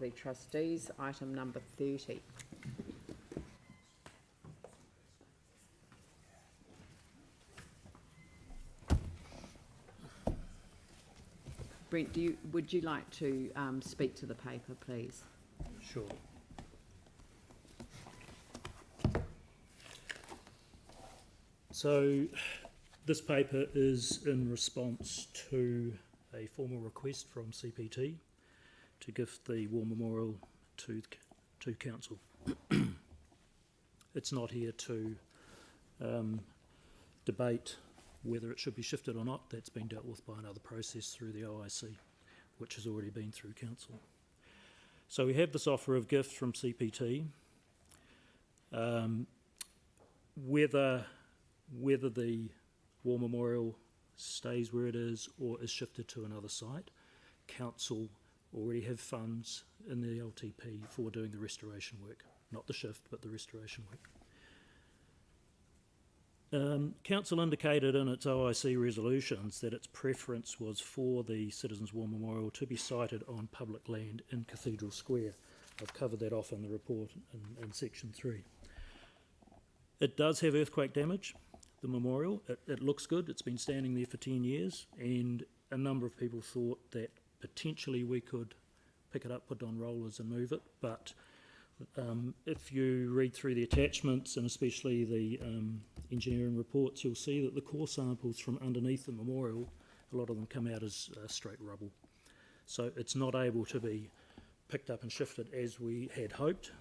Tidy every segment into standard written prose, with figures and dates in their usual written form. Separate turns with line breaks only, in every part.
Property Trustees, item number 30. Brent, would you like to speak to the paper, please?
Sure. So this paper is in response to a formal request from CPT to gift the War Memorial to Council. It's not here to debate whether it should be shifted or not. That's been dealt with by another process through the OIC, which has already been through Council. So we have this offer of gift from CPT. Whether the War Memorial stays where it is or is shifted to another site, Council already have funds in the LTP for doing the restoration work. Not the shift, but the restoration work. Council indicated in its OIC resolutions that its preference was for the Citizens' War Memorial to be sited on public land in Cathedral Square. I've covered that off in the report in section 3. It does have earthquake damage, the memorial. It looks good. It's been standing there for 10 years, and a number of people thought that potentially we could pick it up, put it on rollers and move it, but if you read through the attachments and especially the engineering reports, you'll see that the core samples from underneath the memorial, a lot of them come out as straight rubble. So it's not able to be picked up and shifted as we had hoped.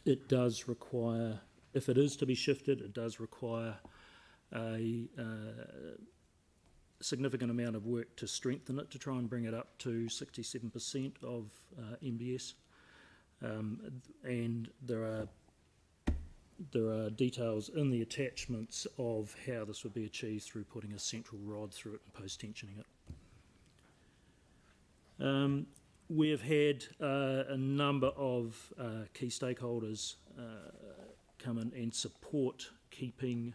It does require, if it is to be shifted, it does require a significant amount of work to strengthen it, to try and bring it up to 67% of MBS. And there are details in the attachments of how this would be achieved through putting a central rod through it and post-tensioning it. We have had a number of key stakeholders come in and support keeping,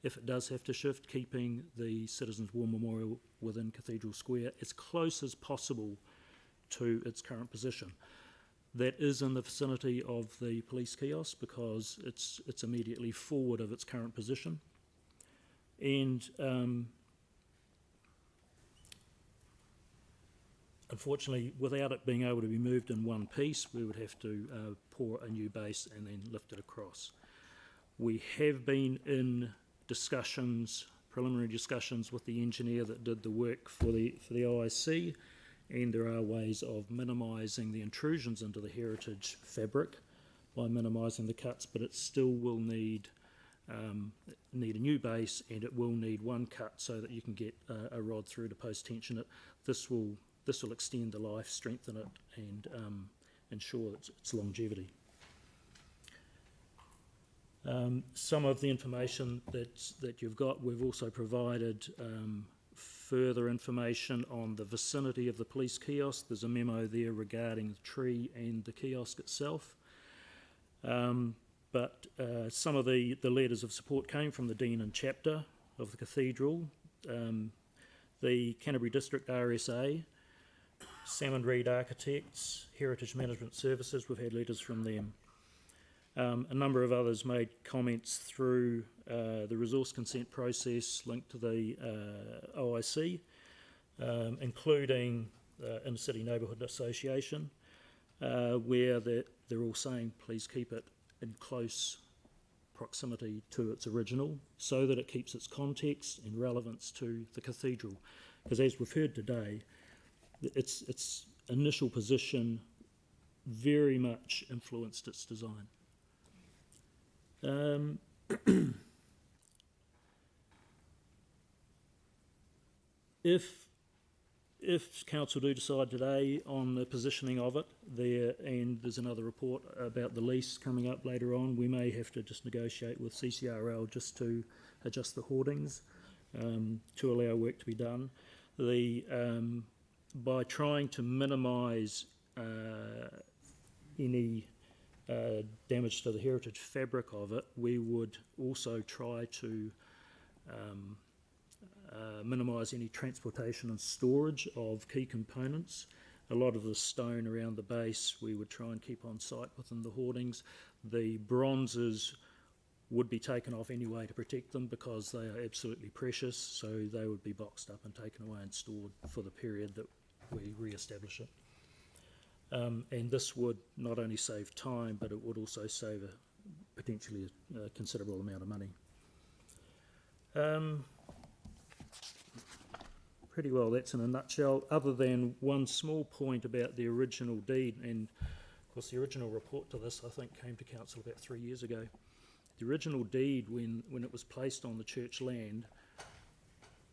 if it does have to shift, keeping the Citizens' War Memorial within Cathedral Square as close as possible to its current position. That is in the vicinity of the police kiosk because it's immediately forward of its current position. And unfortunately, without it being able to be moved in one piece, we would have to pour a new base and then lift it across. We have been in discussions, preliminary discussions with the engineer that did the work for the OIC, and there are ways of minimising the intrusions into the heritage fabric by minimising the cuts, but it still will need a new base, and it will need one cut so that you can get a rod through to post-tension it. This will extend the life, strengthen it, and ensure its longevity. Some of the information that you've got, we've also provided further information on the vicinity of the police kiosk. There's a memo there regarding the tree and the kiosk itself. But some of the letters of support came from the Dean and Chapter of the Cathedral, the Canterbury District RSA, Sam & Reed Architects, Heritage Management Services. We've had letters from them. A number of others made comments through the resource consent process linked to the OIC, including Inner City Neighbourhood Association, where they're all saying please keep it in close proximity to its original so that it keeps its context and relevance to the cathedral. Because as we've heard today, its initial position very much influenced its design. If council do decide today on the positioning of it there, and there's another report about the lease coming up later on, we may have to just negotiate with CCRL just to adjust the hoardings to allow work to be done. By trying to minimise any damage to the heritage fabric of it, we would also try to minimise any transportation and storage of key components. A lot of the stone around the base we would try and keep on site within the hoardings. The bronzes would be taken off anyway to protect them because they are absolutely precious, so they would be boxed up and taken away and stored for the period that we re-establish it. And this would not only save time, but it would also save potentially a considerable amount of money. Pretty well, that's in a nutshell, other than one small point about the original deed. And of course the original report to this I think came to council about 3 years ago. The original deed, when it was placed on the church land,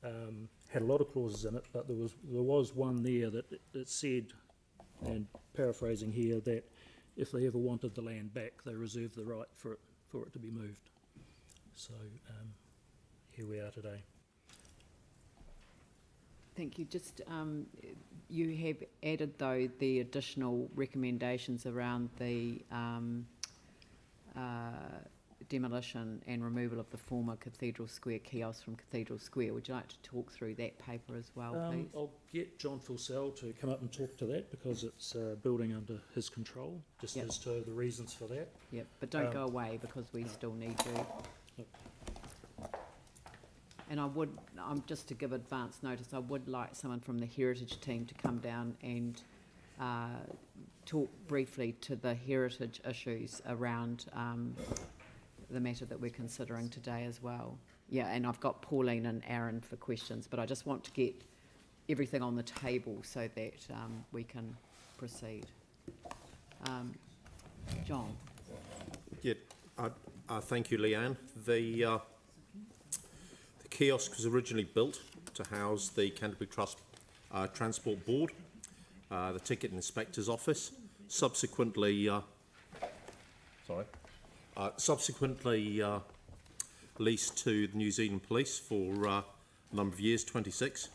had a lot of clauses in it, but there was one there that said, and paraphrasing here, that if they ever wanted the land back, they reserved the right for it to be moved. So here we are today.
Thank you. Just, you have added, though, the additional recommendations around the demolition and removal of the former Cathedral Square kiosk from Cathedral Square. Would you like to talk through that paper as well, please?
I'll get John Fulsell to come up and talk to that because it's building under his control, just
Yep.
as to the reasons for that.
Yep, but don't go away because we still need you.
Yep.
And just to give advance notice, I would like someone from the heritage team to come down and talk briefly to the heritage issues around the matter that we're considering today as well. Yeah, and I've got Pauline and Aaron for questions, but I just want to get everything on the table so that we can proceed. John.
Yeah, thank you, Leanne. The kiosk was originally built to house the Canterbury Trust Transport Board, the Ticket Inspector's Office. Subsequently leased to the New Zealand Police for a number of years, 26.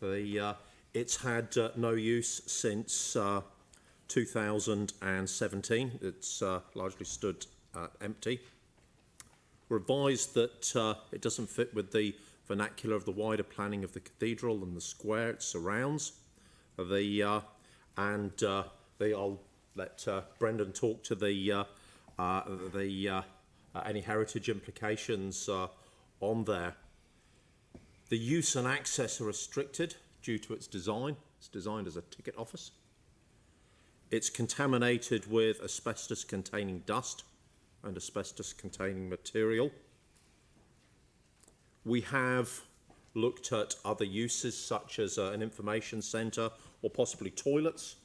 It's had no use since 2017. It's largely stood empty. We're advised that it doesn't fit with the vernacular of the wider planning of the cathedral and the square it surrounds. I'll let Brendan talk to any heritage implications on there. The use and access are restricted due to its design. It's designed as a ticket office. It's contaminated with asbestos-containing dust and asbestos-containing material. We have looked at other uses such as an information centre or possibly toilets.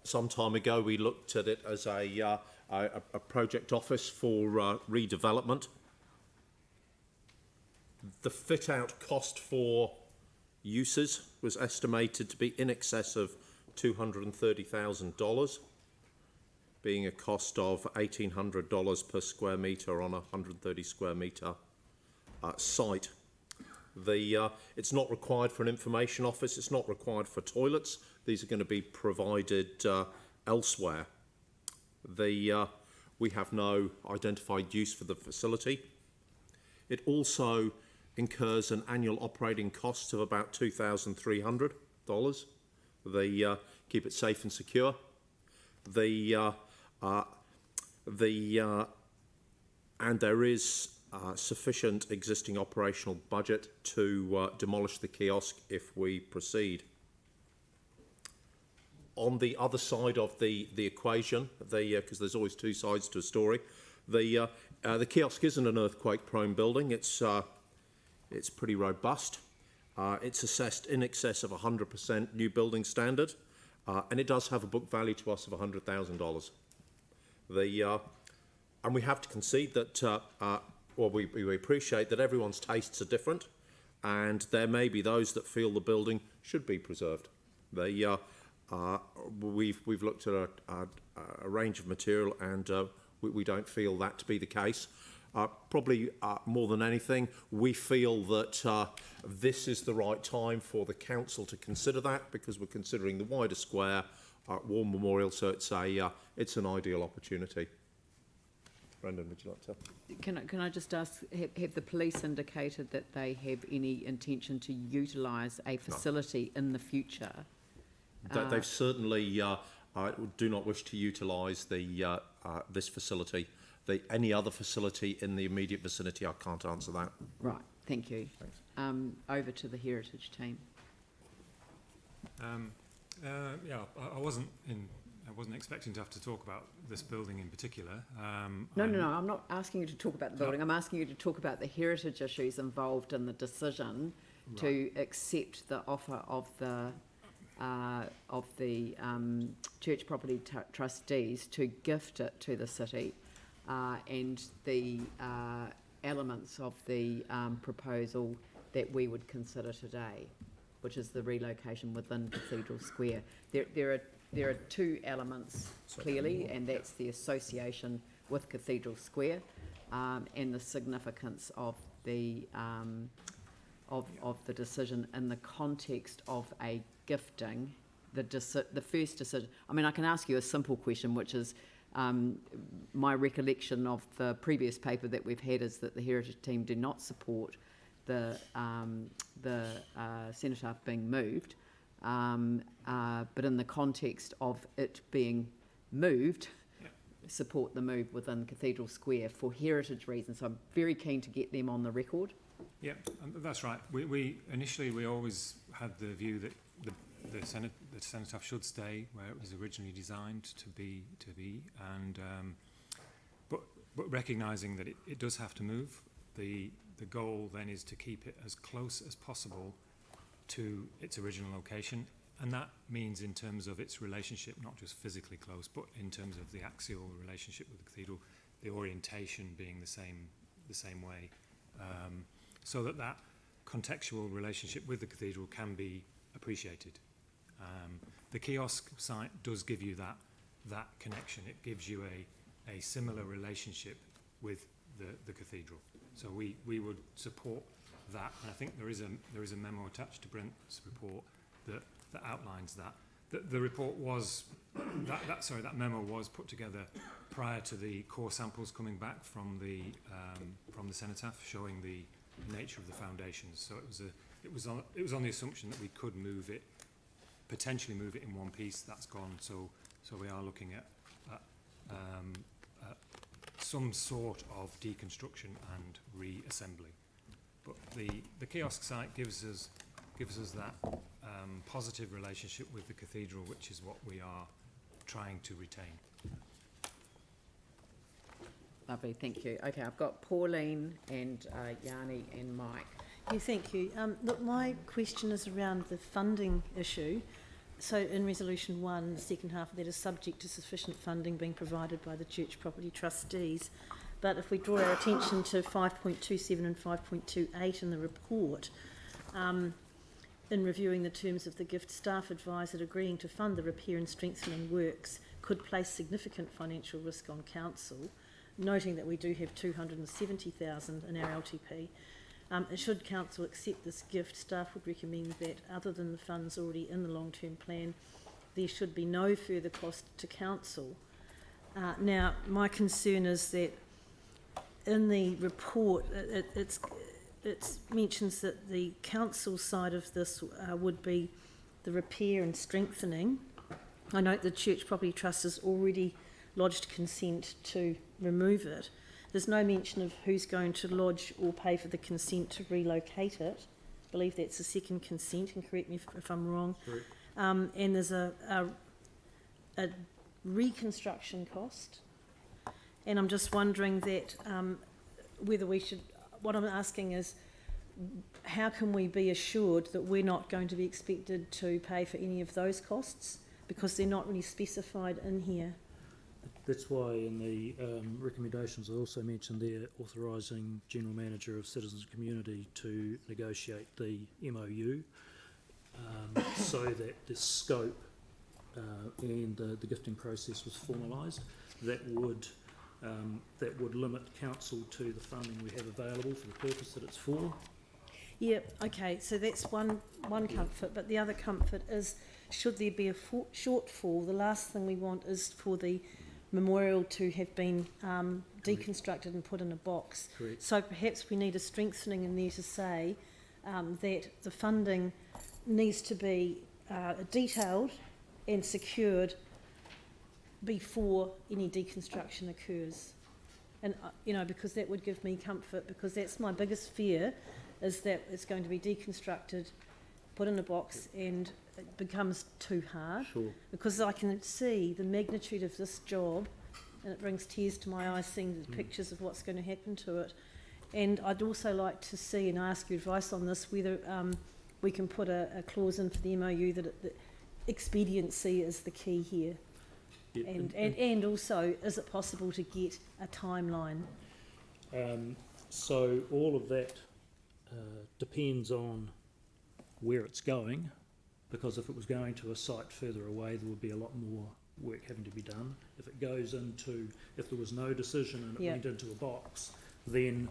Some time ago we looked at it as a project office for redevelopment. The fit-out cost for uses was estimated to be in excess of $230,000, being a cost of $1,800 per square metre on a 130 square metre site. It's not required for an information office, it's not required for toilets. These are going to be provided elsewhere. We have no identified use for the facility. It also incurs an annual operating cost of about $2,300. They keep it safe and secure. And there is sufficient existing operational budget to demolish the kiosk if we proceed. On the other side of the equation, because there's always two sides to a story, the kiosk isn't an earthquake-prone building. It's pretty robust. It's assessed in excess of 100% new building standard, and it does have a book value to us of $100,000. And we have to concede that, we appreciate that everyone's tastes are different, and there may be those that feel the building should be preserved. We've looked at a range of material, and we don't feel that to be the case. Probably more than anything, we feel that this is the right time for the council to consider that, because we're considering the wider square, War Memorial, so it's an ideal opportunity. Brendan, would you like to?
Can I just ask, have the police indicated that they have any intention to utilise a facility in the future
They've certainly do not wish to utilise the this facility. Any other facility in the immediate vicinity, I can't answer that.
Right, thank you.
Thanks.
Over to the heritage team.
Yeah, I wasn't expecting to have to talk about this building in particular.
No, I'm not asking you to talk about the building. I'm asking you to talk about the heritage issues involved in the decision to accept the offer of the Church Property Trustees to gift it to the city, and the elements of the proposal that we would consider today, which is the relocation within Cathedral Square. There are two elements clearly, and that's the association with Cathedral Square, and the significance of the decision in the context of a gifting. The first decision. I mean, I can ask you a simple question, which is my recollection of the previous paper that we've had is that the heritage team do not support the cenotaph being moved, but in the context of it being moved, support the move within Cathedral Square for heritage reasons. So I'm very keen to get them on the record.
Yeah, that's right. We initially always had the view that the cenotaph should stay where it was originally designed to be, and but recognising that it does have to move. The goal then is to keep it as close as possible to its original location, and that means in terms of its relationship, not just physically close, but in terms of the axial relationship with the cathedral, the orientation being the same way, so that contextual relationship with the cathedral can be appreciated. The kiosk site does give you that connection. It gives you a similar relationship with the cathedral. So we would support that, and I think there is a memo attached to Brent's report that outlines that. The report was that memo was put together prior to the core samples coming back from the cenotaph, showing the nature of the foundations. So it was on the assumption that we could potentially move it in one piece. That's gone. So we are looking at some sort of deconstruction and reassembly. But the kiosk site gives us that positive relationship with the cathedral, which is what we are trying to retain.
Lovely, thank you. Okay, I've got Pauline and Yanni and Mike.
Yeah, thank you. Look, my question is around the funding issue. So in Resolution 1, the second half of that is subject to sufficient funding being provided by the Church Property Trustees. But if we draw our attention to 5.27 and 5.28 in the report, in reviewing the terms of the gift, staff advise that agreeing to fund the repair and strengthening works could place significant financial risk on council, noting that we do have $270,000 in our LTP. Should council accept this gift, staff would recommend that, other than the funds already in the long-term plan, there should be no further cost to council. Now, my concern is that in the report, it mentions that the council side of this would be the repair and strengthening. I note the Church Property Trust has already lodged consent to remove it. There's no mention of who's going to lodge or pay for the consent to relocate it. I believe that's the second consent, and correct me if I'm wrong. And there's a reconstruction cost. And I'm just wondering that whether we should, what I'm asking is, how can we be assured that we're not going to be expected to pay for any of those costs? Because they're not really specified in here.
That's why in the recommendations I also mentioned there authorising General Manager of Citizens and Community to negotiate the MOU so that the scope and the gifting process was formalised. That would limit council to the funding we have available for the purpose that it's for.
Yeah, okay, so that's one comfort, but the other comfort is, should there be a shortfall, the last thing we want is for the memorial to have been deconstructed and put in a box.
Correct.
So perhaps we need a strengthening in there to say that the funding needs to be detailed and secured before any deconstruction occurs. And, you know, because that would give me comfort, because that's my biggest fear, is that it's going to be deconstructed, put in a box, and it becomes too hard.
Sure.
Because I can see the magnitude of this job, and it brings tears to my eyes seeing the pictures of what's going to happen to it. And I'd also like to see, and ask your advice on this, whether we can put a clause in for the MOU that expediency is the key here.
Yeah,
And also, is it possible to get a timeline?
So all of that depends on where it's going, because if it was going to a site further away, there would be a lot more work having to be done. If it goes into, if there was no decision and it
Yeah.
went into a box, then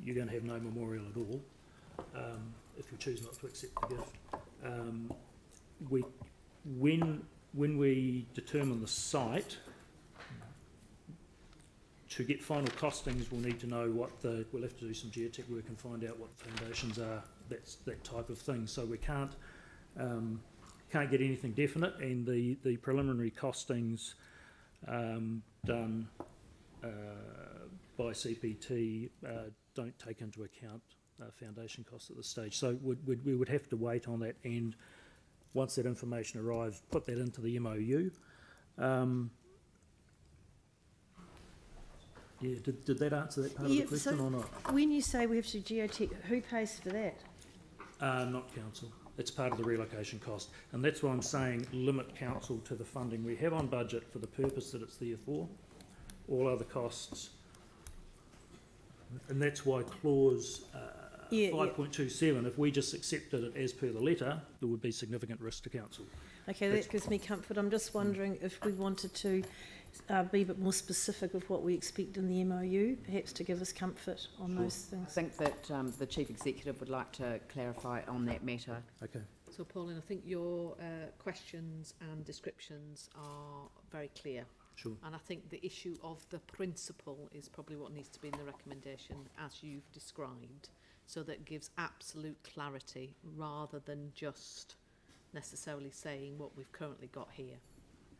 you're going to have no memorial at all, if you choose not to accept the gift. When we determine the site, to get final costings, we'll need to know we'll have to do some geotech work and find out what the foundations are, that type of thing. So we can't get anything definite, and the preliminary costings done by CPT don't take into account foundation costs at this stage. So we would have to wait on that, and once that information arrives, put that into the MOU. Yeah, did that answer that part of the question or not?
When you say we have to geotech, who pays for that?
Not council. It's part of the relocation cost. And that's why I'm saying limit council to the funding we have on budget for the purpose that it's there for. All other costs. And that's why clause 5.27, if we just accepted it as per the letter, there would be significant risk to council.
Okay, that gives me comfort. I'm just wondering if we wanted to be a bit more specific of what we expect in the MOU, perhaps to give us comfort on those
I
things.
think that the Chief Executive would like to clarify on that matter.
Okay.
So, Pauline, I think your questions and descriptions are very clear.
Sure.
And I think the issue of the principle is probably what needs to be in the recommendation as you've described, so that it gives absolute clarity rather than just necessarily saying what we've currently got here.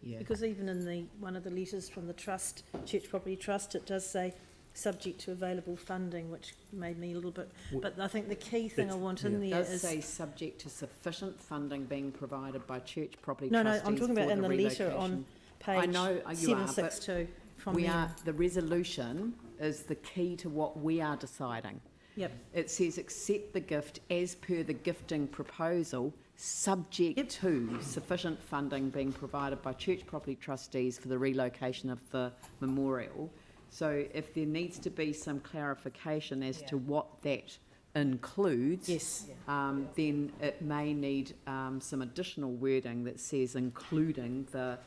Yeah.
Because even in one of the letters from the trust, Church Property Trust, it does say subject to available funding, which made me a little bit. But I think the key thing I want in
It
there
does
is
say subject to sufficient funding being provided by Church Property
no,
Trustees.
I'm talking about
for
in the letter
relocation.
on page
I know you are, but
762 from
we
them.
are, the resolution is the key to what we are deciding.
Yep.
It says accept the gift as per the gifting proposal, subject to sufficient funding being provided by Church Property Trustees for the relocation of the memorial. So if there needs to be some clarification as to what that includes,
Yes.
then it may need some additional wording that says including the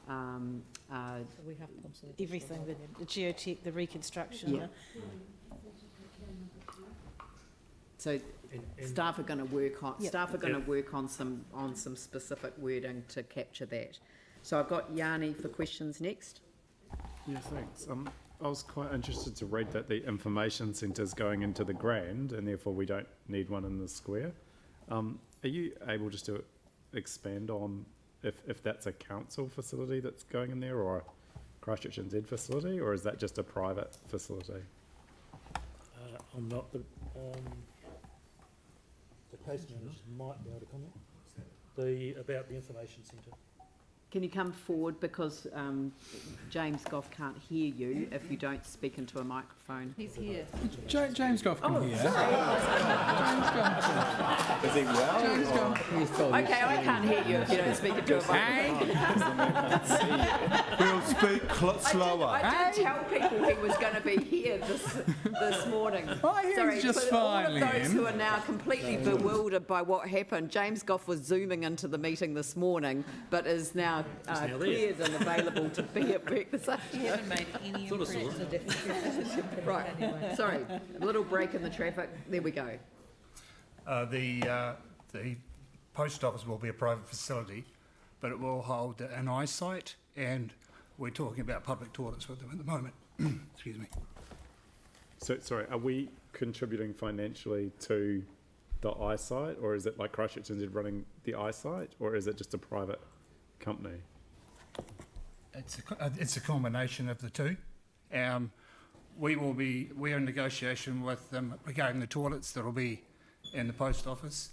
So we have absolutely
Everything, the geotech, the reconstruction.
Yeah. So staff are going to work on work on some specific wording to capture that. So I've got Yanni for questions next.
Yeah, thanks. I was quite interested to read that the information centre's going into the Grand, and therefore we don't need one in the square. Are you able just to expand on if that's a council facility that's going in there, or a Christchurch NZ facility, or is that just a private facility?
I'm not the case managers might be able to comment about the information centre.
Can you come forward, because James Goff can't hear you if you don't speak into a microphone.
He's here.
James Goff can hear.
Is he well?
James Goff.
Okay, I can't hear you if you don't speak into a microphone.
We'll speak slower.
I did tell people he was going to be here this morning.
I hear him just
for
fine,
all of those
Liam.
who are now completely bewildered by what happened, James Goff was zooming into the meeting this morning, but is now
now
cleared and available to be at work this afternoon.
You haven't made any
Thought I saw
impression.
Right, sorry, a little break in the traffic. There we go.
The post office will be a private facility, but it will hold an eyesight, and we're talking about public toilets with them at the moment. Excuse me.
So, sorry, are we contributing financially to the eyesight, or is it like Christchurch NZ running the eyesight, or is it just a private company?
It's a combination of the two. We're in negotiation with them regarding the toilets that'll be in the post office,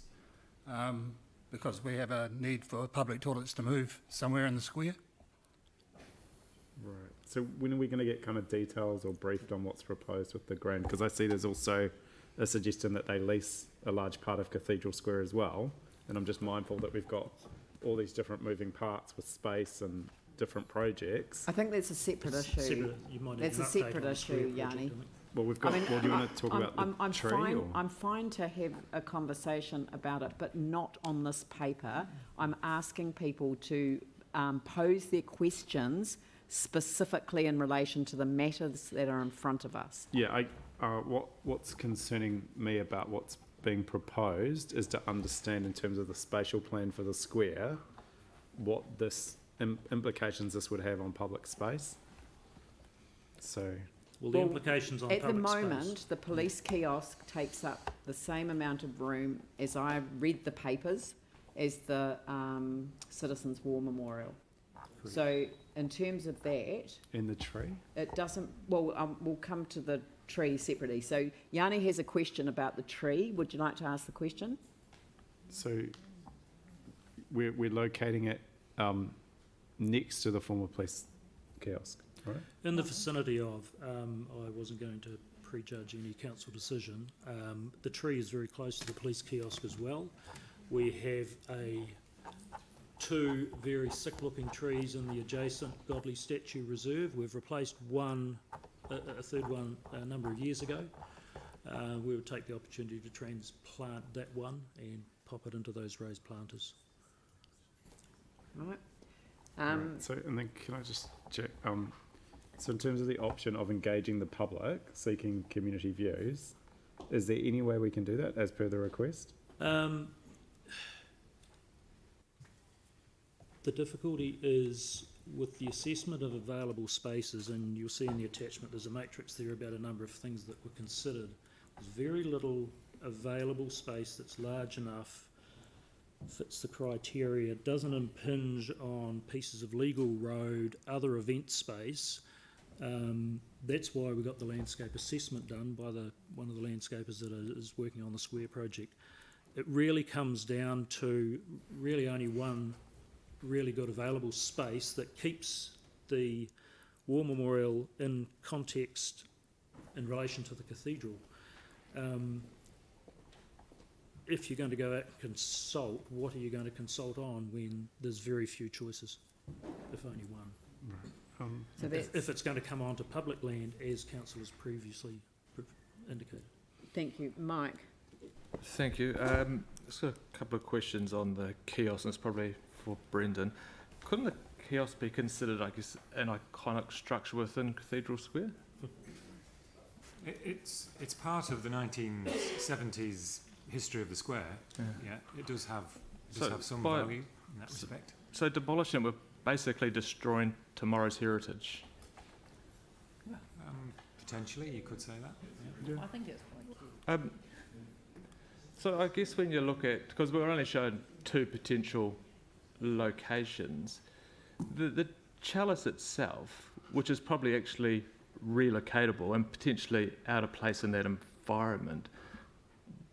because we have a need for public toilets to move somewhere in the square.
Right. So when are we going to get kind of details or briefed on what's proposed with the grand? Because I see there's also a suggestion that they lease a large part of Cathedral Square as well. And I'm just mindful that we've got all these different moving parts with space and different projects.
I think that's a separate issue.
You might
That's
need
a
an update
separate
on the square
issue,
project,
Yanni.
I think.
Well, we've got.
I mean,
well, do you want to talk about the
I'm
tree?
fine.
Or?
I'm fine to have a conversation about it, but not on this paper. I'm asking people to pose their questions specifically in relation to the matters that are in front of us.
Yeah. What's concerning me about what's being proposed is to understand in terms of the spatial plan for the square, what this implications this would have on public space. So.
Well, the implications on
At the
public space.
moment, the police kiosk takes up the same amount of room, as I read the papers, as the Citizens' War Memorial. So in terms of that,
In the tree?
it doesn't, well, we'll come to the tree separately. So Yanni has a question about the tree. Would you like to ask the question?
So we're locating it next to the former police kiosk, right?
In the vicinity of, I wasn't going to prejudge any council decision. The tree is very close to the police kiosk as well. We have two very sick-looking trees in the adjacent Godley Statue Reserve. We've replaced a third one a number of years ago. We would take the opportunity to transplant that one and pop it into those raised planters.
Right.
Right. So, and then can I just check, so in terms of the option of engaging the public, seeking community views, is there any way we can do that as per the request?
The difficulty is with the assessment of available spaces, and you'll see in the attachment there's a matrix there about a number of things that were considered. There's very little available space that's large enough, fits the criteria, doesn't impinge on pieces of legal road, other event space. That's why we got the landscape assessment done by one of the landscapers that is working on the square project. It really comes down to really only one really good available space that keeps the War Memorial in context in relation to the cathedral. If you're going to go out and consult, what are you going to consult on when there's very few choices, if only one?
Right.
So that's,
If it's going to come onto public land, as council has previously indicated.
thank you. Mike?
Thank you. Just got a couple of questions on the kiosk, and it's probably for Brendan. Couldn't the kiosk be considered, I guess, an iconic structure within Cathedral Square?
It's part of the 1970s history of the square. Yeah, it does have some value in that respect.
So demolishing it would basically destroying tomorrow's heritage.
Potentially, you could say that. Yeah.
I think it's quite cute.
So I guess when you look at, because we're only showing two potential locations, the chalice itself, which is probably actually relocatable and potentially out of place in that environment,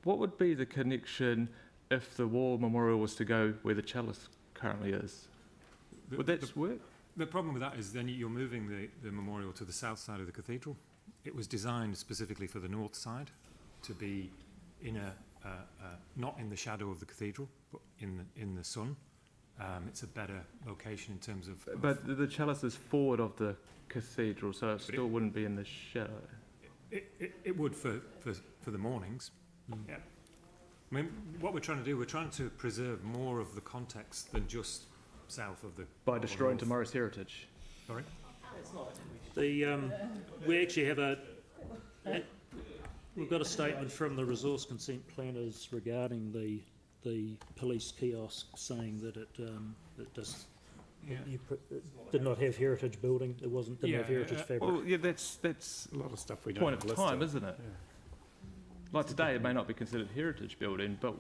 what would be the connection if the War Memorial was to go where the chalice currently is? Would that work?
The problem with that is then you're moving the memorial to the south side of the cathedral. It was designed specifically for the north side to be in not in the shadow of the cathedral, but in the sun. It's a better location in terms of...
But the chalice is forward of the cathedral, so it still wouldn't be in the shadow.
It would for the mornings. Yeah. I mean, what we're trying to do, we're trying to preserve more of the context than just south of the...
By destroying tomorrow's heritage.
Sorry?
We actually have we've got a statement from the resource consent planners regarding the police kiosk saying that it did not have heritage building. It didn't have heritage fabric.
Well, yeah, that's
A lot of stuff we don't
point
have
of
listed.
time, isn't it?
Yeah.
Like today, it may not be considered heritage building, but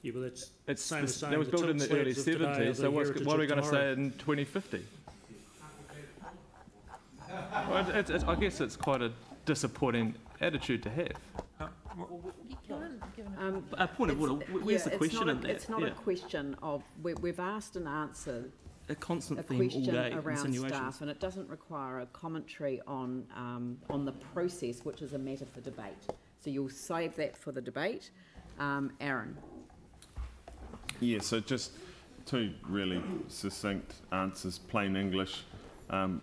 Yeah, but that's
It's
same as saying
that was
the
built in
tilt
the early
slabs of today are
70s,
the
so
heritage
what are we
of
going to
tomorrow.
say in 2050? Well, I guess it's quite a disappointing attitude to have.
A point of order, where's the question in that?
It's not a question of, we've asked and answered
A constant
a
theme all
question
day,
around
insinuations.
staff, and it doesn't require a commentary on the process, which is a matter for debate. So you'll save that for the debate. Aaron?
Yeah, so just two really succinct answers, plain English,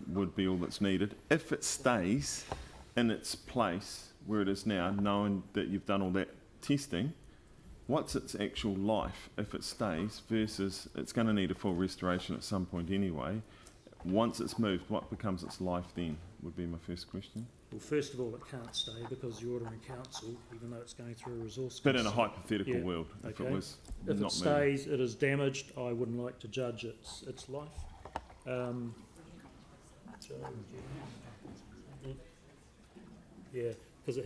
would be all that's needed. If it stays in its place where it is now, knowing that you've done all that testing, what's its actual life if it stays versus it's going to need a full restoration at some point anyway. Once it's moved, what becomes its life then, would be my first question.
Well, first of all, it can't stay because you're ordering council, even though it's going through a resource.
But in a hypothetical
Yeah,
world, if
okay.
it was
If
not
it stays, it is damaged. I wouldn't like to judge its life. Yeah, because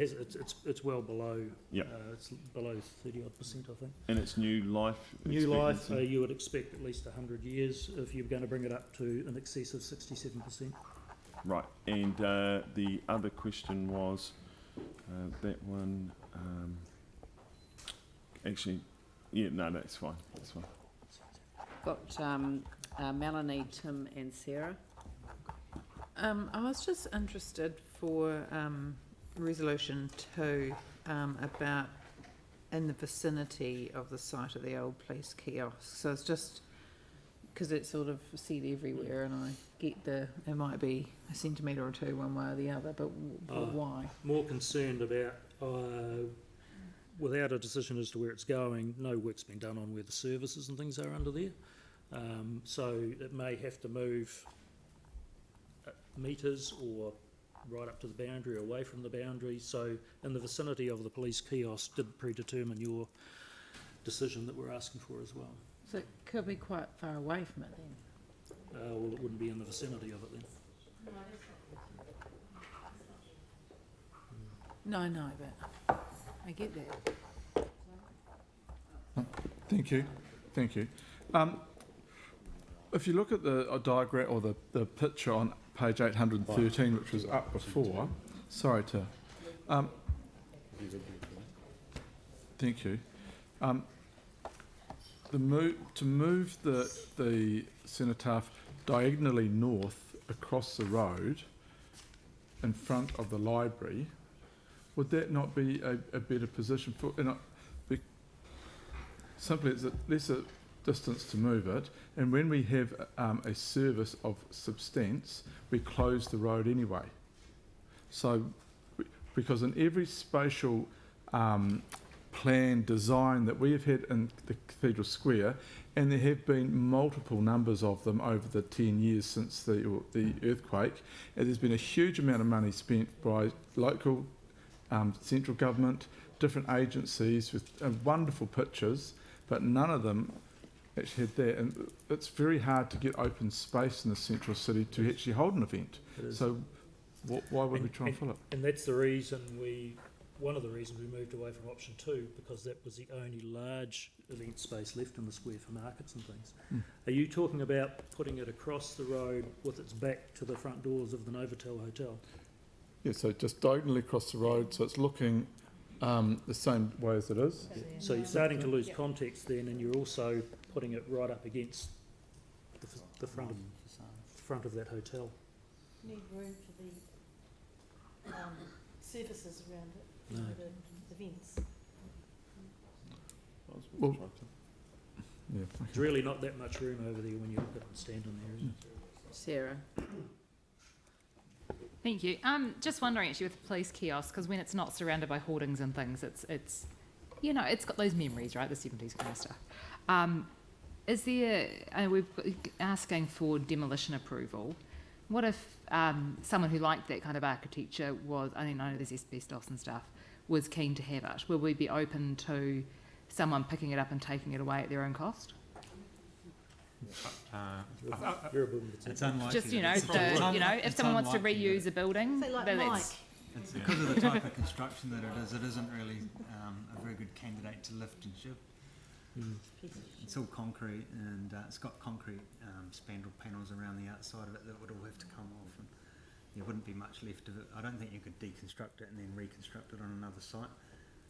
it's well below.
Yeah.
It's below 30-odd%, I think.
in its new life
New life,
expectancy?
you would expect at least 100 years if you're going to bring it up to in excess of 67%.
Right, and the other question was, that one, actually, yeah, no, that's fine, that's fine.
Got Melanie, Tim and Sarah.
I was just interested for resolution 2 about in the vicinity of the site of the old police kiosk. So it's just because it's sort of said everywhere, and I get it might be a centimetre or two one way or the other, but why?
More concerned about, without a decision as to where it's going, no work's been done on where the services and things are under there. So it may have to move metres or right up to the boundary or away from the boundary. So in the vicinity of the police kiosk did predetermine your decision that we're asking for as well.
So it could be quite far away from it then.
Well, it wouldn't be in the vicinity of it then.
No, but I get that.
Thank you. If you look at the diagram or the picture on page 813, which was up before, sorry to, thank you. To move the cenotaph diagonally north across the road in front of the library, would that not be a better position for? Simply, it's less a distance to move it, and when we have a service of substance, we close the road anyway. So, because in every spatial plan design that we have had in the Cathedral Square, and there have been multiple numbers of them over the 10 years since the earthquake, and there's been a huge amount of money spent by local, central government, different agencies with wonderful pictures, but none of them actually had that, and it's very hard to get open space in the central city to actually hold an event. So why would we try and fill it?
And that's the reason one of the reasons we moved away from option 2, because that was the only large event space left in the square for markets and things. Are you talking about putting it across the road with its back to the front doors of the Novotel Hotel?
Yeah, so just diagonally across the road, so it's looking the same way as it is.
So you're starting to lose context then, and you're also putting it right up against the front of that hotel.
Need room for the surfaces around it,
No.
for the events.
Well, yeah,
There's really not that much room over there when you look at it standing there, is it?
Sarah?
Thank you. Just wondering actually with the police kiosk, because when it's not surrounded by hoardings and things, it's you know, it's got those memories, right? The 70s kind of stuff. Is there, we're asking for demolition approval. What if someone who liked that kind of architecture was, I know there's asbestos and stuff, was keen to have it? Will we be open to someone picking it up and taking it away at their own cost?
It's unlikely.
Just, if someone wants to reuse a building,
Say like
then
Mike.
It's because of the type of construction that it isn't really a very good candidate to lift and shift.
It's all concrete, and it's got concrete spandrel panels around the outside of it that would all have to come off, and there wouldn't be much left of it. I don't think you could deconstruct it and then reconstruct it on another site.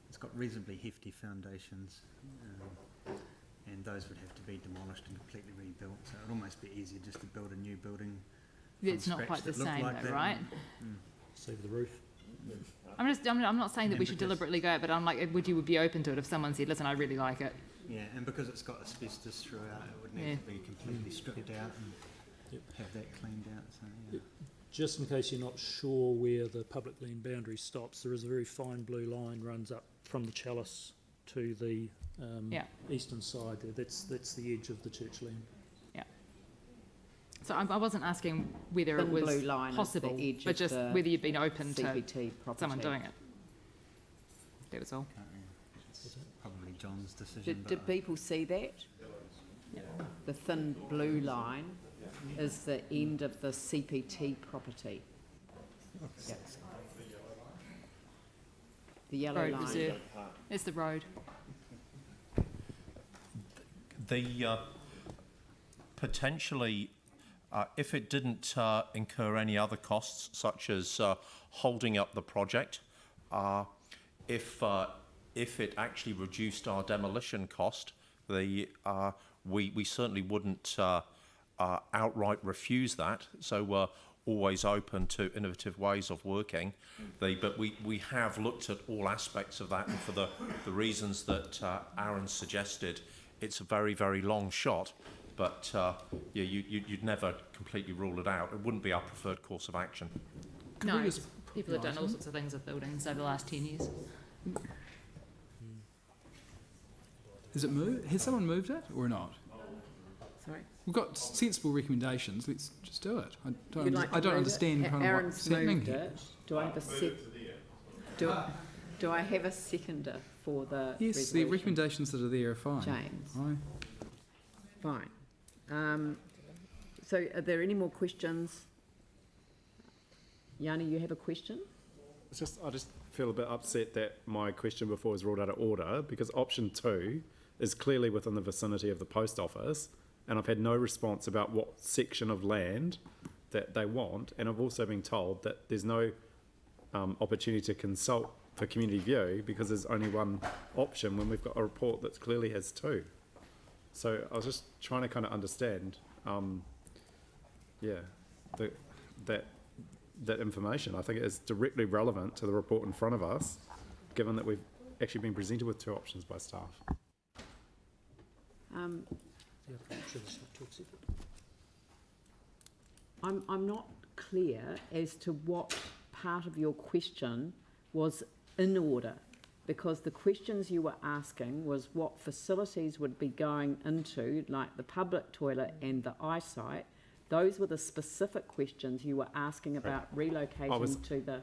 It's got reasonably hefty foundations, and those would have to be demolished and completely rebuilt. So it would almost be easier just to build a new building.
It's not quite the same though, right?
Save the roof.
I'm not saying that we should deliberately go, but I'm like, would you be open to it if someone said, listen, I really like it?
Yeah, and because it's got asbestos throughout, it would need to be completely stripped out and have that cleaned out. So yeah.
Just in case you're not sure where the public land boundary stops, there is a very fine blue line runs up from the chalice to the eastern side there. That's the edge of the church land.
Yeah. So I wasn't asking whether
Thin
it was
blue line is the
possible,
edge
but
of
just
the
whether you'd been open to
CPT property.
someone doing it. That was all.
It's probably John's decision.
Did people see that?
Yeah.
The thin blue line is the end of the CPT property. Yeah. The yellow
Road
line.
reserve. It's the road.
The potentially, if it didn't incur any other costs, such as holding up the project, if it actually reduced our demolition cost, we certainly wouldn't outright refuse that. So we're always open to innovative ways of working. But we have looked at all aspects of that, and for the reasons that Aaron suggested, it's a very, very long shot. But you'd never completely rule it out. It wouldn't be our preferred course of action.
No, people have done all sorts of things with buildings over the last 10 years.
Has it moved? Has someone moved it or not?
Sorry?
We've got sensible recommendations. Let's just do it. I
You'd like to
don't
move
understand
it?
kind of
Aaron's
what's happening
moved
here.
it. Do I have a do I have a seconder for the
Yes,
resolution?
the recommendations that are there are fine.
James.
Aye.
Fine. So are there any more questions? Yanni, you have a question?
I just feel a bit upset that my question before was ruled out of order, because option 2 is clearly within the vicinity of the post office, and I've had no response about what section of land that they want, and I've also been told that there's no opportunity to consult for community view because there's only one option when we've got a report that clearly has 2. So I was just trying to kind of understand, that information. I think it is directly relevant to the report in front of us, given that we've actually been presented with 2 options by staff.
I'm not clear as to what part of your question was in order, because the questions you were asking was what facilities would be going into, like the public toilet and the eyesight. Those were the specific questions you were asking about relocating to the...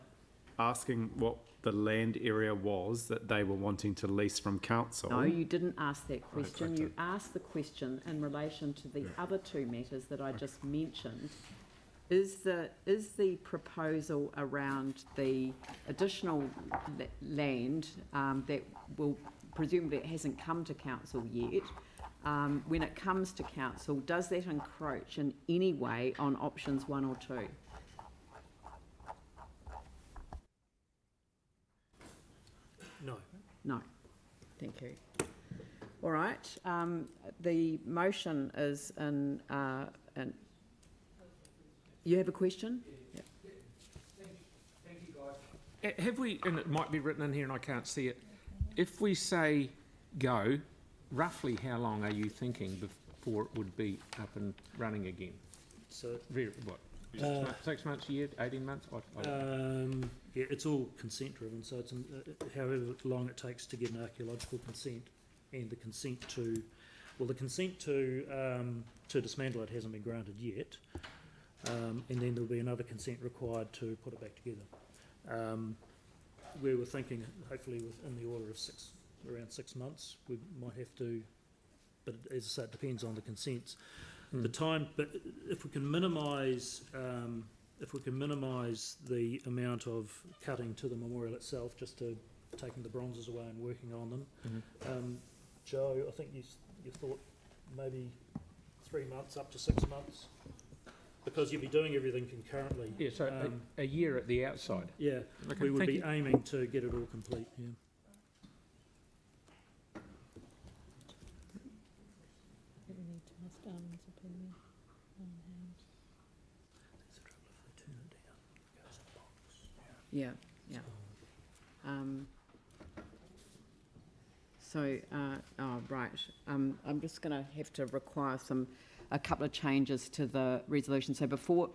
Asking what the land area was that they were wanting to lease from council.
No, you didn't ask that question.
Right,
You asked the question in relation to the other 2 matters that I just mentioned. Is the proposal around the additional land that will presumably it hasn't come to council yet, when it comes to council, does that encroach in any way on options 1 or 2?
No.
No. Thank you. All right. The motion is in. You have a question? Yeah.
Thank you, guys. Have we, and it might be written in here and I can't see it, if we say go, roughly how long are you thinking before it would be up and running again?
So,
what? 6 months, a year, 18 months?
yeah, it's all consent driven, so it's however long it takes to get an archaeological consent and the consent to, to dismantle it hasn't been granted yet, and then there'll be another consent required to put it back together. We were thinking hopefully within the order of around 6 months. We might have to, but as I say, it depends on the consents. The time, but if we can minimise the amount of cutting to the memorial itself, just to taking the bronzes away and working on them, Joe, I think you thought maybe 3 months up to 6 months, because you'd be doing everything concurrently.
Yeah, so a year at the outside.
Yeah,
Okay,
we would
thank
be
you.
aiming to get it all complete, yeah.
Yeah, yeah. Right, I'm just going to have to require a couple of changes to the resolution. So before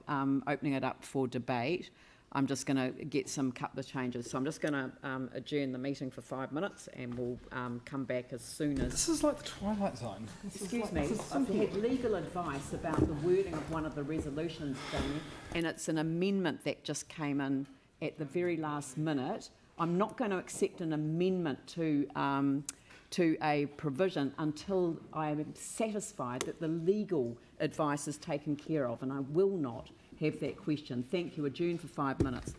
opening it up for debate, I'm just going to get some couple of changes. So I'm just going to adjourn the meeting for 5 minutes, and we'll come back as soon as...
This is like the Twilight Zone.
Excuse me, I've had legal advice about the wording of one of the resolutions, Jamie, and it's an amendment that just came in at the very last minute. I'm not going to accept an amendment to a provision until I am satisfied that the legal advice is taken care of, and I will not have that question. Thank you. Adjourn for 5 minutes.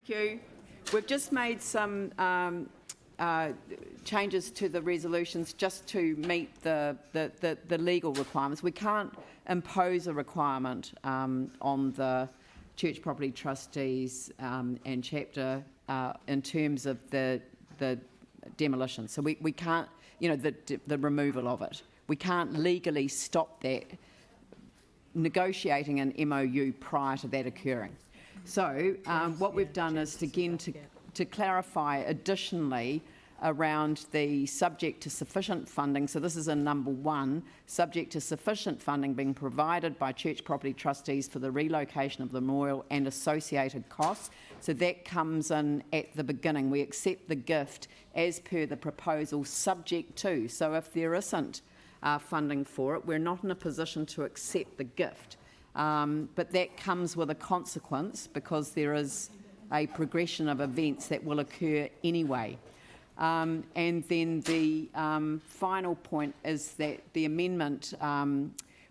you. We've just made some changes to the resolutions just to meet the legal requirements. We can't impose a requirement on the Church Property Trustees and chapter in terms of the demolition. So we can't, the removal of it. We can't legally stop that, negotiating an MOU prior to that occurring. So what we've done is to clarify additionally around the subject to sufficient funding. So this is in number 1, subject to sufficient funding being provided by Church Property Trustees for the relocation of the memorial and associated costs. So that comes in at the beginning. We accept the gift as per the proposal, subject to. So if there isn't funding for it, we're not in a position to accept the gift. But that comes with a consequence because there is a progression of events that will occur anyway. And then the final point is that the amendment,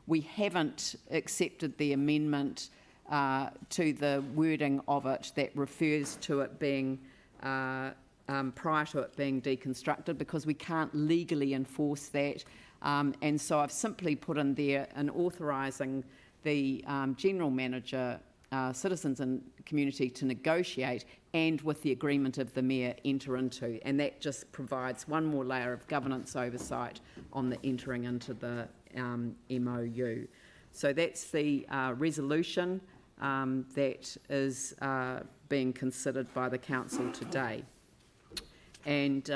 we haven't accepted the amendment to the wording of it that refers to it being prior to it being deconstructed, because we can't legally enforce that. And so I've simply put in there an authorising the General Manager, citizens and community to negotiate and with the agreement of the Mayor enter into, and that just provides one more layer of governance oversight on the entering into the MOU. So that's the resolution that is being considered by the Council today. And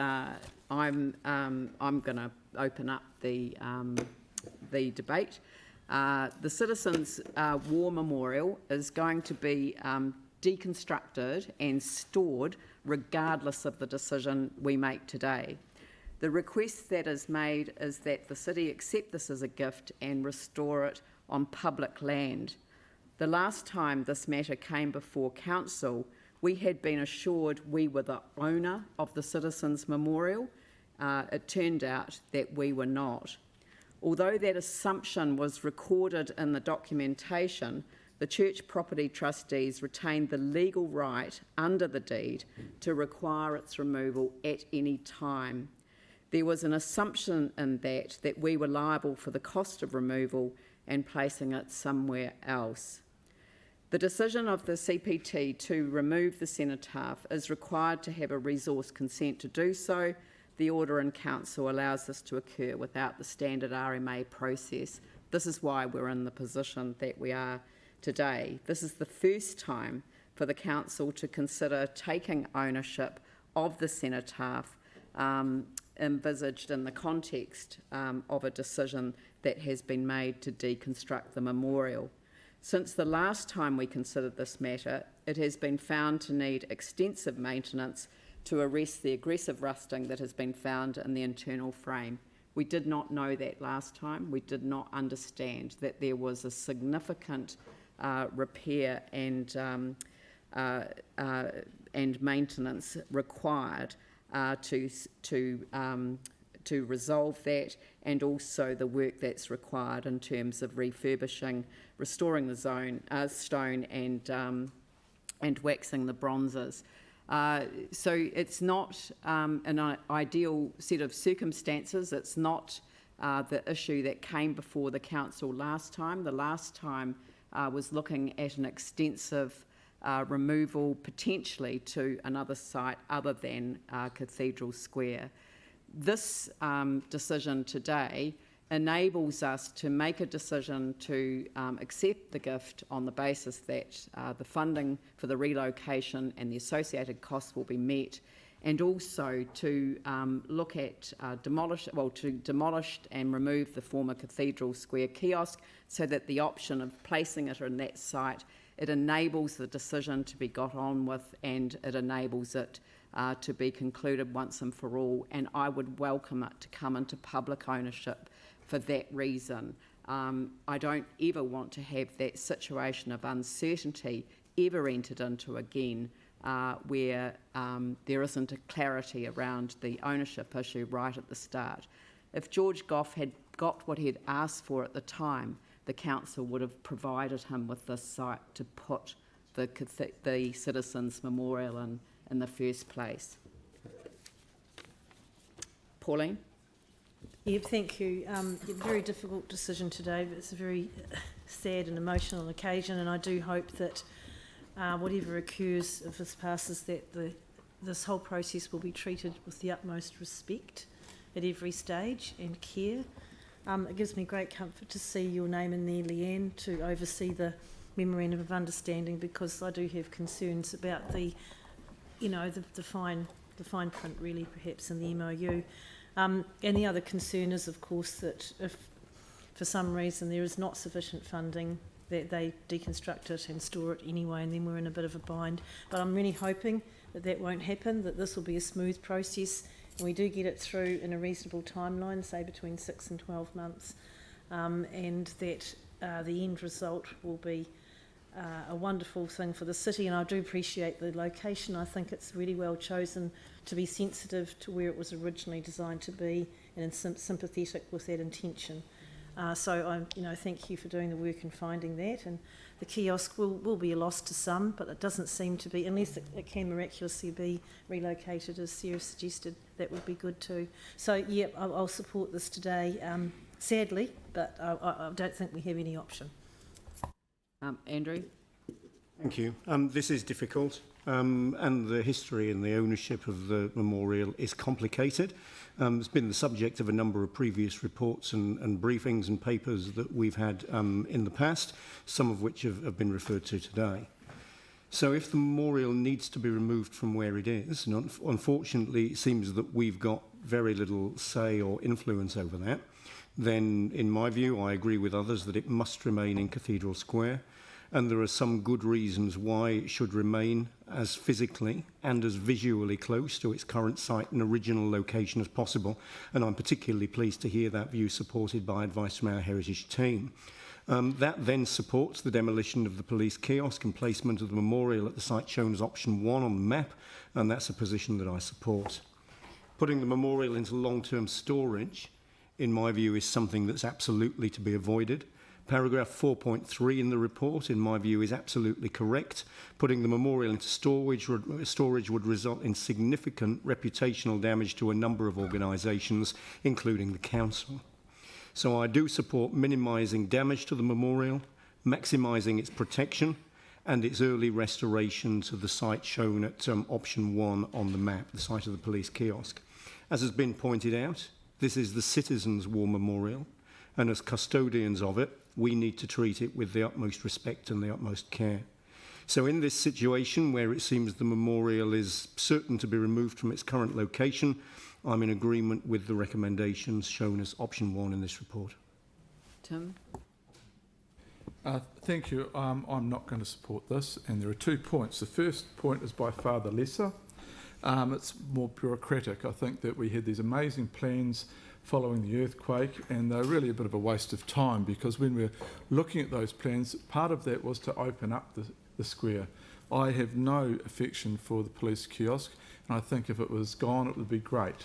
I'm going to open up the debate. The Citizens' War Memorial is going to be deconstructed and stored regardless of the decision we make today. The request that is made is that the city accept this as a gift and restore it on public land. The last time this matter came before council, we had been assured we were the owner of the Citizens' Memorial. It turned out that we were not. Although that assumption was recorded in the documentation, the Church Property Trustees retained the legal right under the deed to require its removal at any time. There was an assumption in that we were liable for the cost of removal and placing it somewhere else. The decision of the CPT to remove the cenotaph is required to have a resource consent to do so. The order in council allows this to occur without the standard RMA process. This is why we're in the position that we are today. This is the first time for the council to consider taking ownership of the cenotaph envisaged in the context of a decision that has been made to deconstruct the memorial. Since the last time we considered this matter, it has been found to need extensive maintenance to arrest the aggressive rusting that has been found in the internal frame. We did not know that last time. We did not understand that there was a significant repair and maintenance required to resolve that, and also the work that's required in terms of refurbishing, restoring the stone and waxing the bronzes. So it's not an ideal set of circumstances. It's not the issue that came before the council last time. The last time was looking at an extensive removal potentially to another site other than Cathedral Square. This decision today enables us to make a decision to accept the gift on the basis that the funding for the relocation and the associated costs will be met, and also to look at demolish and remove the former Cathedral Square kiosk, so that the option of placing it in that site, it enables the decision to be got on with, and it enables it to be concluded once and for all. And I would welcome it to come into public ownership for that reason. I don't ever want to have that situation of uncertainty ever entered into again, where there isn't a clarity around the ownership issue right at the start. If George Goff had got what he had asked for at the time, the council would have provided him with this site to put
the Citizens Memorial in the first place. Pauline?
Yeah, thank you. A very difficult decision today, but it's a very sad and emotional occasion, and I do hope that whatever occurs, if this passes, that this whole process will be treated with the utmost respect at every stage and care. It gives me great comfort to see your name in there, Leanne, to oversee the Memorandum of Understanding, because I do have concerns about the fine print, really, perhaps, in the MOU. And the other concern is, of course, that if for some reason there is not sufficient funding, that they deconstruct it and store it anyway, and then we're in a bit of a bind. But I'm really hoping that that won't happen, that this will be a smooth process, and we do get it through in a reasonable timeline, say between 6 and 12 months, and that the end result will be a wonderful thing for the city. And I do appreciate the location. I think it's really well chosen to be sensitive to where it was originally designed to be, and sympathetic with that intention. So I thank you for doing the work and finding that. And the kiosk will be a loss to some, but it doesn't seem to be, unless it can miraculously be relocated, as Sarah suggested. That would be good too. So yeah, I'll support this today, sadly, but I don't think we have any option.
Andrew?
Thank you. This is difficult, and the history and the ownership of the memorial is complicated. It's been the subject of a number of previous reports and briefings and papers that we've had in the past, some of which have been referred to today. So if the memorial needs to be removed from where it is, and unfortunately it seems that we've got very little say or influence over that, then in my view, I agree with others that it must remain in Cathedral Square. And there are some good reasons why it should remain as physically and as visually close to its current site and original location as possible. And I'm particularly pleased to hear that view supported by advice from our heritage team. That then supports the demolition of the police kiosk and placement of the memorial at the site shown as option 1 on the map, and that's a position that I support. Putting the memorial into long-term storage, in my view, is something that's absolutely to be avoided. Paragraph 4.3 in the report, in my view, is absolutely correct. Putting the memorial into storage would result in significant reputational damage to a number of organisations, including the council. So I do support minimising damage to the memorial, maximising its protection, and its early restoration to the site shown at option 1 on the map, the site of the police kiosk. As has been pointed out, this is the Citizens' War Memorial, and as custodians of it, we need to treat it with the utmost respect and the utmost care. So in this situation where it seems the memorial is certain to be removed from its current location, I'm in agreement with the recommendations shown as option 1 in this report.
Tim?
Thank you. I'm not going to support this, and there are 2 points. The first point is by far the lesser. It's more bureaucratic. I think that we had these amazing plans following the earthquake, and they're really a bit of a waste of time, because when we're looking at those plans, part of that was to open up the square. I have no affection for the police kiosk, and I think if it was gone, it would be great.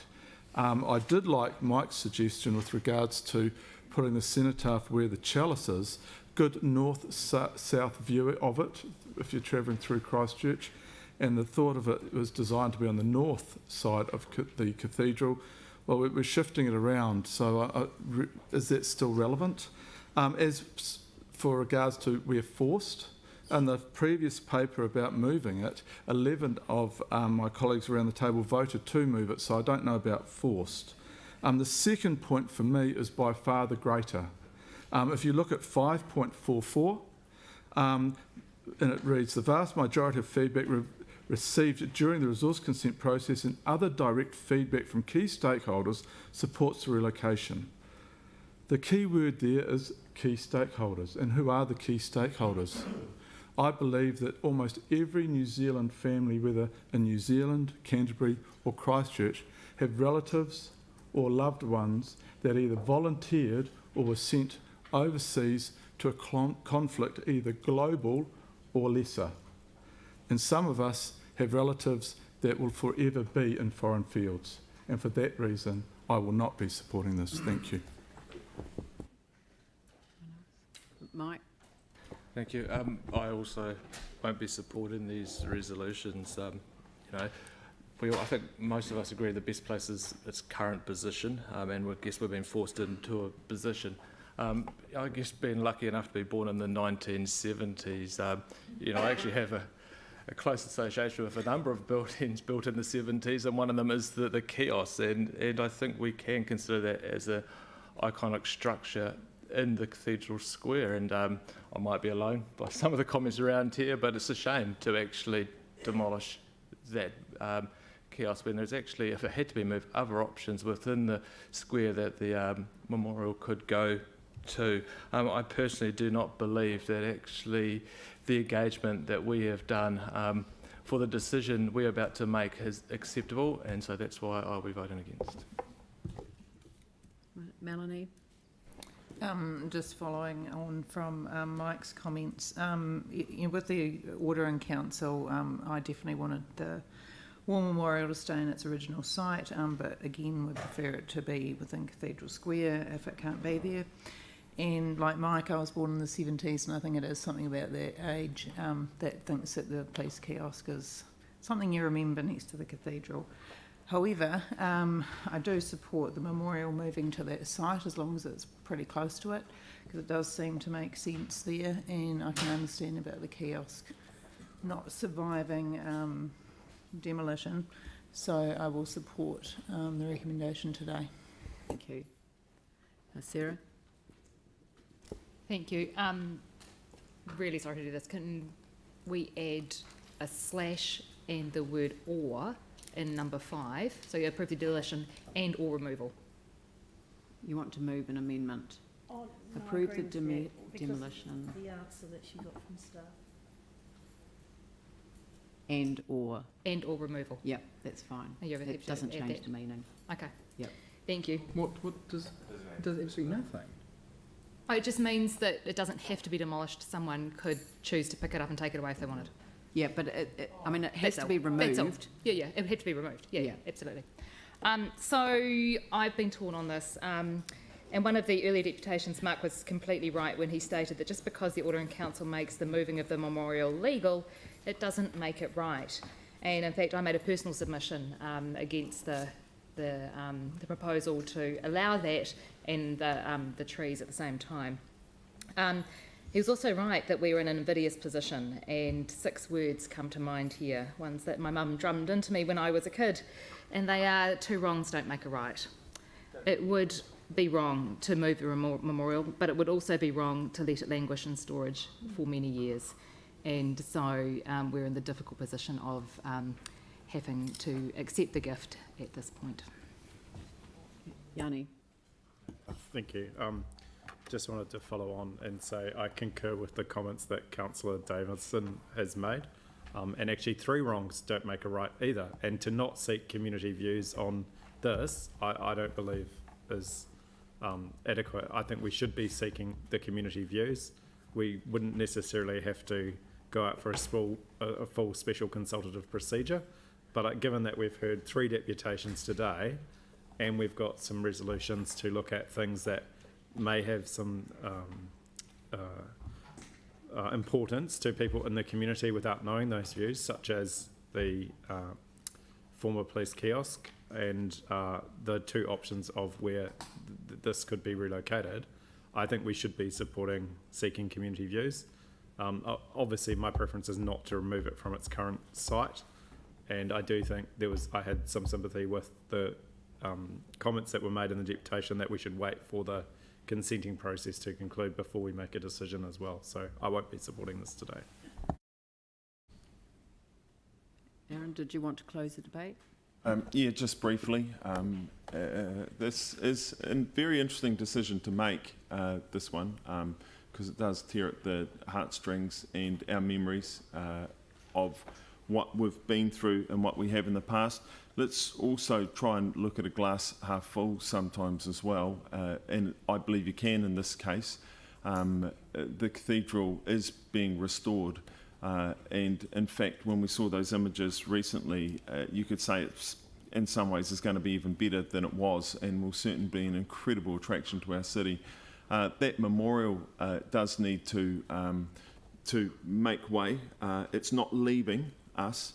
I did like Mike's suggestion with regards to putting the cenotaph where the chalice is. Good north-south view of it if you're travelling through Christchurch, and the thought of it was designed to be on the north side of the cathedral. Well, we're shifting it around, so is that still relevant? As for regards to we're forced, in the previous paper about moving it, 11 of my colleagues around the table voted to move it, so I don't know about forced. The second point for me is by far the greater. If you look at 5.44, and it reads, the vast majority of feedback received during the resource consent process and other direct feedback from key stakeholders supports the relocation. The key word there is key stakeholders. And who are the key stakeholders? I believe that almost every New Zealand family, whether in New Zealand, Canterbury or Christchurch, have relatives or loved ones that either volunteered or were sent overseas to a conflict, either global or lesser. And some of us have relatives that will forever be in foreign fields. And for that reason, I will not be supporting this. Thank you.
Mike?
Thank you. I also won't be supporting these resolutions. I think most of us agree the best place is its current position, and I guess we've been forced into a position. I guess being lucky enough to be born in the 1970s, I actually have a close association with a number of buildings built in the 70s, and one of them is the kiosk, and I think we can consider that as an iconic structure in the Cathedral Square, and I might be alone by some of the comments around here, but it's a shame to actually demolish that kiosk when there's actually, if it had to be moved, other options within the square that the memorial could go to. I personally do not believe that actually the engagement that we have done for the decision we're about to make is acceptable, and so that's why I'll be voting against.
Melanie?
Just following on from Mike's comments, with the Order in Council, I definitely wanted the War Memorial to stay in its original site, but again would prefer it to be within Cathedral Square if it can't be there. And like Mike, I was born in the 70s, and I think it is something about that age that thinks that the police kiosk is something you remember next to the cathedral. However, I do support the memorial moving to that site as long as it's pretty close to it, because it does seem to make sense there, and I can understand about the kiosk not surviving demolition, so I will support the recommendation today.
Thank you. Sarah?
Thank you. Really sorry to do this. Can we add a slash and the word or in number 5? So you approve the demolition and or removal.
You want to move an amendment?
Oh, no,
Approve
I
the
agree with that, because
demolition
the answer that she got from staff.
and or.
And or removal.
Yep, that's fine.
Are you happy
It
to
doesn't
add
change
that?
the meaning.
Okay.
Yep.
Thank you.
What does absolutely nothing?
Oh, it just means that it doesn't have to be demolished. Someone could choose to pick it up and take it away if they wanted.
Yeah, but it has
That's
to be
all. That's all.
removed.
Yeah, it had to be removed. Yeah, absolutely. So I've been torn on this. And one of the earlier deputations, Mark was completely right when he stated that just because the Order in Council makes the moving of the memorial legal, it doesn't make it right. And in fact, I made a personal submission against the proposal to allow that and the trees at the same time. He was also right that we were in an invidious position, and 6 words come to mind here, ones that my mum drummed into me when I was a kid, and they are 2 wrongs don't make a right. It would be wrong to move the memorial, but it would also be wrong to let it languish in storage for many years. And so we're in the difficult position of having to accept the gift at this point.
Yanni?
Thank you. Just wanted to follow on and say I concur with the comments that Councillor Davidson has made. And actually 3 wrongs don't make a right either. And to not seek community views on this, I don't believe is adequate. I think we should be seeking the community views. We wouldn't necessarily have to go out for a full special consultative procedure. But given that we've heard 3 deputations today, and we've got some resolutions to look at things that may have some importance to people in the community without knowing those views, such as the former police kiosk and the 2 options of where this could be relocated, I think we should be supporting seeking community views. Obviously, my preference is not to remove it from its current site, and I do think I had some sympathy with the comments that were made in the deputation that we should wait for the consenting process to conclude before we make a decision as well. So I won't be supporting this today.
Aaron, did you want to close the debate?
Yeah, just briefly. This is a very interesting decision to make, this one, because it does tear at the heartstrings and our memories of what we've been through and what we have in the past. Let's also try and look at a glass half full sometimes as well, and I believe you can in this case. The cathedral is being restored, and in fact when we saw those images recently, you could say it's in some ways is going to be even better than it was, and will certainly be an incredible attraction to our city. That memorial does need to to make way. It's not leaving us.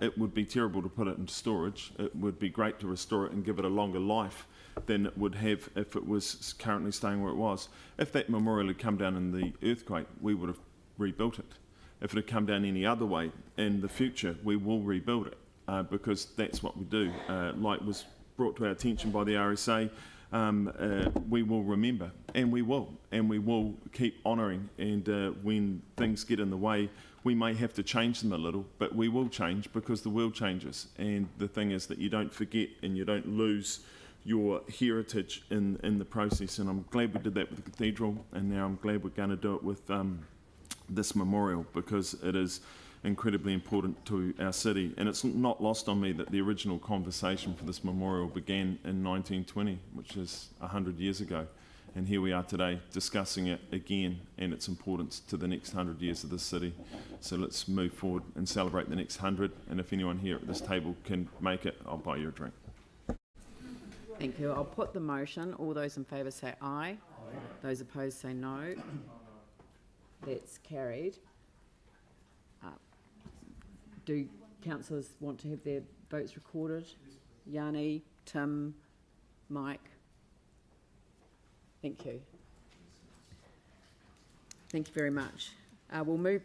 It would be terrible to put it into storage. It would be great to restore it and give it a longer life than it would have if it was currently staying where it was. If that memorial had come down in the earthquake, we would have rebuilt it. If it had come down any other way in the future, we will rebuild it because that's what we do. Like was brought to our attention by the RSA, we will remember, and we will keep honouring, and when things get in the way, we may have to change them a little, but we will change because the world changes, and the thing is that you don't forget and you don't lose your heritage in the process, and I'm glad we did that with the cathedral, and now I'm glad we're going to do it with this memorial, because it is incredibly important to our city. And it's not lost on me that the original conversation for this memorial began in 1920, which is 100 years ago, and here we are today discussing it again and its importance to the next 100 years of this city. So let's move forward and celebrate the next 100, and if anyone here at this table can make it, I'll buy you a drink.
Thank you. I'll put the motion. All those in favour say aye. Those opposed say no. That's carried. Do councillors want to have their votes recorded? Yanni, Tim, Mike? Thank you. Thank you very much. We'll move